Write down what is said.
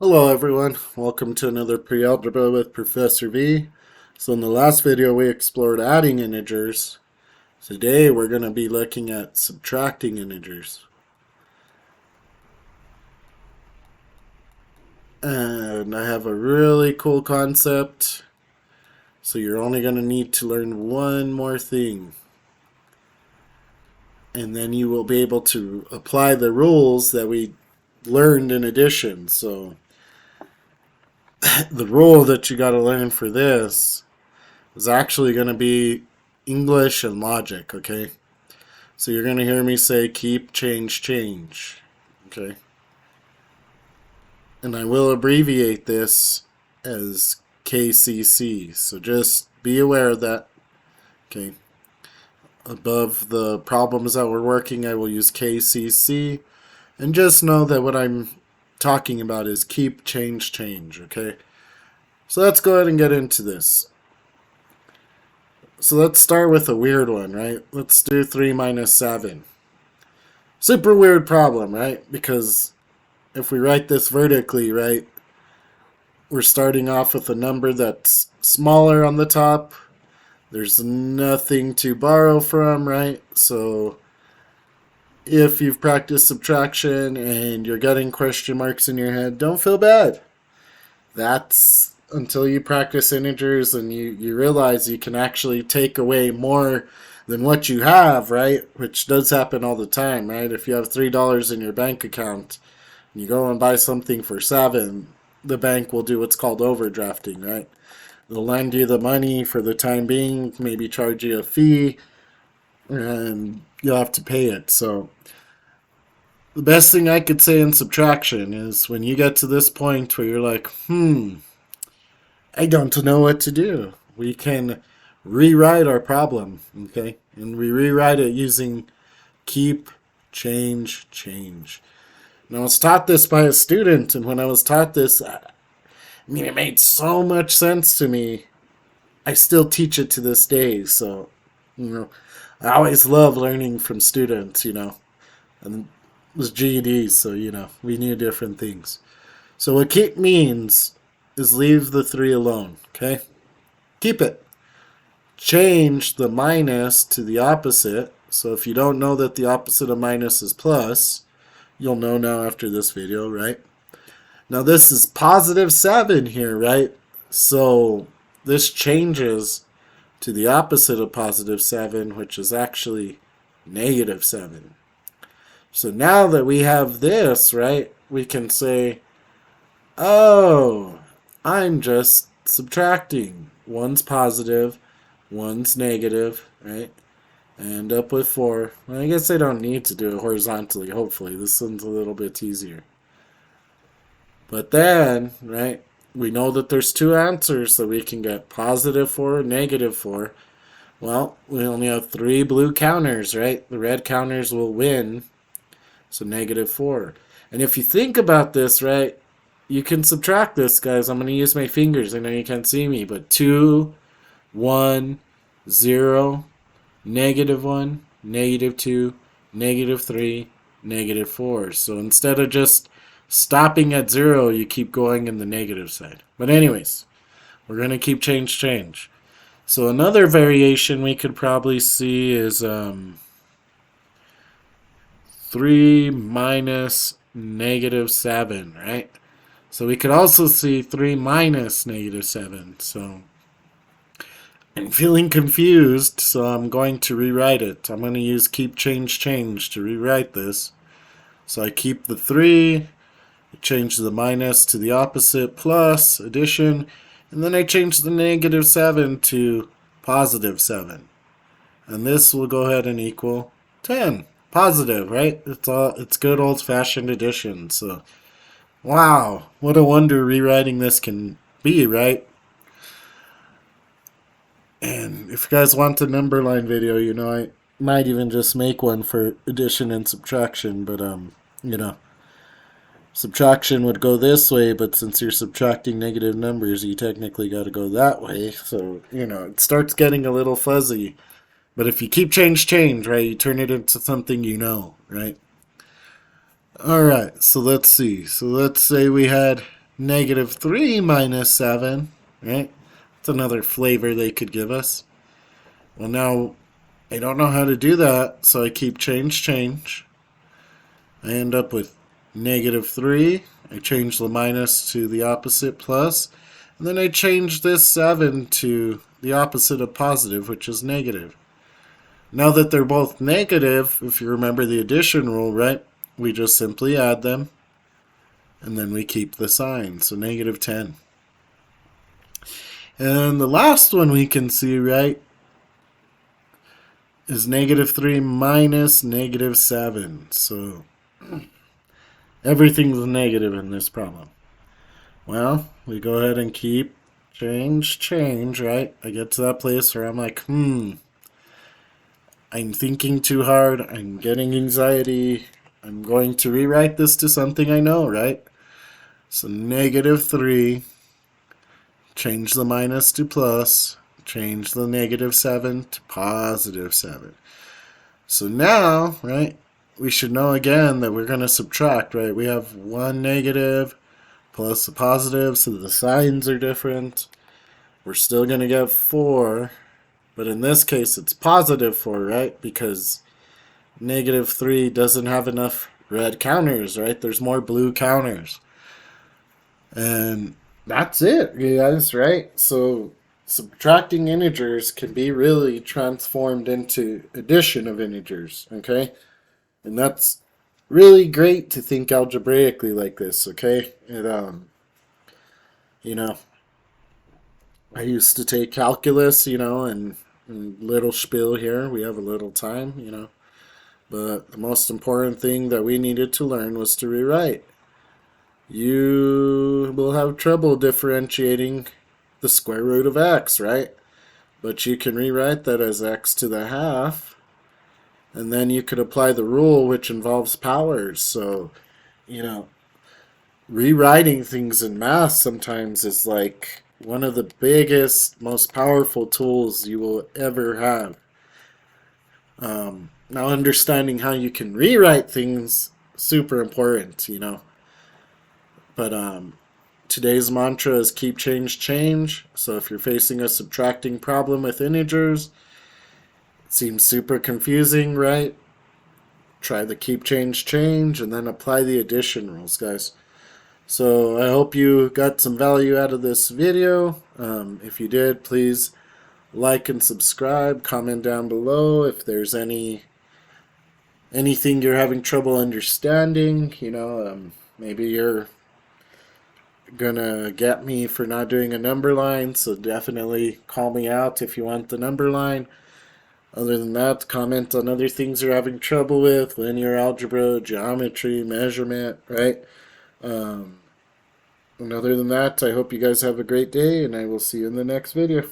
Hello everyone, welcome to another pre-algebra with Professor V. So in the last video we explored adding integers. Today we're going to be looking at subtracting integers. And I have a really cool concept. So you're only going to need to learn one more thing. And then you will be able to apply the rules that we learned in addition. So the rule that you got to learn for this is actually going to be English and logic, okay? So you're going to hear me say keep, change, change, okay? And I will abbreviate this as KCC, so just be aware of that, okay? Above the problems that we're working, I will use KCC, and just know that what I'm talking about is keep, change, change, okay? So let's go ahead and get into this. So let's start with a weird one, right? Let's do 3 minus 7. Super weird problem, right? Because if we write this vertically, right, we're starting off with a number that's smaller on the top. There's nothing to borrow from, right? So if you've practiced subtraction and you're getting question marks in your head, don't feel bad. That's until you practice integers and you realize you can actually take away more than what you have, right? Which does happen all the time, right? If you have $3 in your bank account and you go and buy something for 7, the bank will do what's called overdrafting, right? They'll lend you the money for the time being, maybe charge you a fee, and you'll have to pay it. So the best thing I could say in subtraction is when you get to this point where you're like, I don't know what to do. We can rewrite our problem, okay? And we rewrite it using keep, change, change. And I was taught this by a student, and when I was taught this, it made so much sense to me. I still teach it to this day, so, I always love learning from students, And it was GEDs, so, we knew different things. So what keep means is leave the 3 alone, okay? Keep it. Change the minus to the opposite. So if you don't know that the opposite of minus is plus, you'll know now after this video, right? Now this is positive 7 here, right? So this changes to the opposite of positive 7, which is actually negative 7. So now that we have this, right, we can say, oh, I'm just subtracting. One's positive, one's negative, right? And up with 4. Well, I guess I don't need to do it horizontally, hopefully. This one's a little bit easier. But then, right, we know that there's 2 answers, so we can get positive 4, negative 4. Well, we only have 3 blue counters, right? The red counters will win, so negative 4. And if you think about this, right, you can subtract this, guys. I'm going to use my fingers. I know you can't see me, but 2, 1, 0, negative 1, negative 2, negative 3, negative 4. So instead of just stopping at 0, you keep going in the negative side. But anyways, we're going to keep change, change. So another variation we could probably see is 3 minus negative 7, right? So we could also see 3 minus negative 7. So I'm feeling confused, so I'm going to rewrite it. I'm going to use keep, change, change to rewrite this. So I keep the 3, change the minus to the opposite, plus, addition, and then I change the negative 7 to positive 7. And this will go ahead and equal 10. Positive, right? It's good old-fashioned addition. So wow, what a wonder rewriting this can be, right? And if you guys want a number line video, I might even just make one for addition and subtraction, but subtraction would go this way, but since you're subtracting negative numbers, you technically got to go that way. So, it starts getting a little fuzzy. But if you keep change, change, right, you turn it into something right? Alright, so let's see. So let's say we had negative 3 minus 7, right? That's another flavor they could give us. Well, now I don't know how to do that, so I keep change. I end up with negative 3. I change the minus to the opposite plus. And then I change this 7 to the opposite of positive, which is negative. Now that they're both negative, if you remember the addition rule, right, we just simply add them, and then we keep the sign, so negative 10. And the last one we can see, right, is negative 3 minus negative 7. So everything's negative in this problem. Well, we go ahead and keep change, right? I get to that place where I'm like, I'm thinking too hard, I'm getting anxiety, I'm going to rewrite this to something I know, right? So negative 3, change the minus to plus, change the negative 7 to positive 7. So now, right, we should know again that we're going to subtract, right? We have one negative plus a positive, so the signs are different. We're still going to get 4. But in this case, it's positive 4, right? Because negative 3 doesn't have enough red counters, right? There's more blue counters. And that's it, you guys, right? So subtracting integers can be really transformed into addition of integers, okay? And that's really great to think algebraically like this, okay? You know, I used to take calculus, and little spiel here. We have a little time, but the most important thing that we needed to learn was to rewrite. You will have trouble differentiating the square root of x, right? But you can rewrite that as x to the half, and then you could apply the rule which involves powers. So, rewriting things in math sometimes is like one of the biggest, most powerful tools you will ever have. Now, understanding how you can rewrite things, super important, But today's mantra is keep change. So if you're facing a subtracting problem with integers, it seems super confusing, right? Try the keep change, and then apply the addition rules, guys. So I hope you got some value out of this video. If you did, please like and subscribe. Comment down below if there's anything you're having trouble understanding. Maybe you're gonna get me for not doing a number line, so definitely call me out if you want the number line. Other than that, comment on other things you're having trouble with, linear algebra, geometry, measurement, right? And other than that, I hope you guys have a great day, and I will see you in the next video.